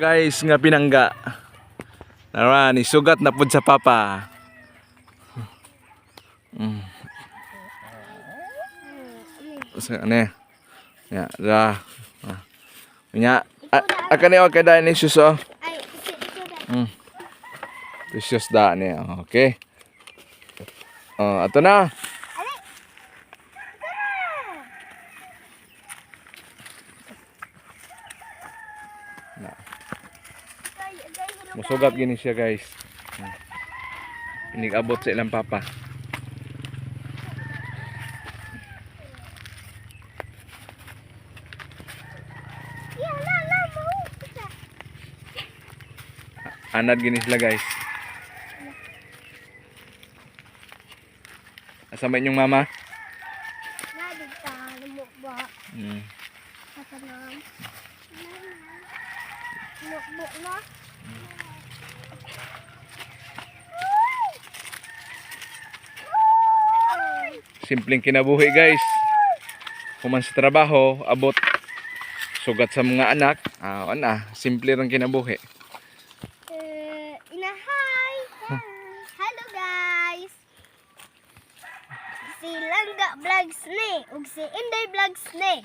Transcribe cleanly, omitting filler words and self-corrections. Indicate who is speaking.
Speaker 1: Guys, nga pinangga. Nara ni sugat na pud sa papa. Sa ane. Ya, ra. Nya, akan ni okay dai ni suso. Precious da ni. Okay. Ato na. Musugat gini siya, guys. Inig-abot sa ilang papa. Anad gini sila, guys. Asama inyong mama? Simpleng kinabuhi, guys. Kuman sa trabaho, abot sugat sa mga anak. Simple lang kinabuhi.
Speaker 2: Hi! Hello guys! Si Langga Vlogs ni ug si Inday Vlogs ni.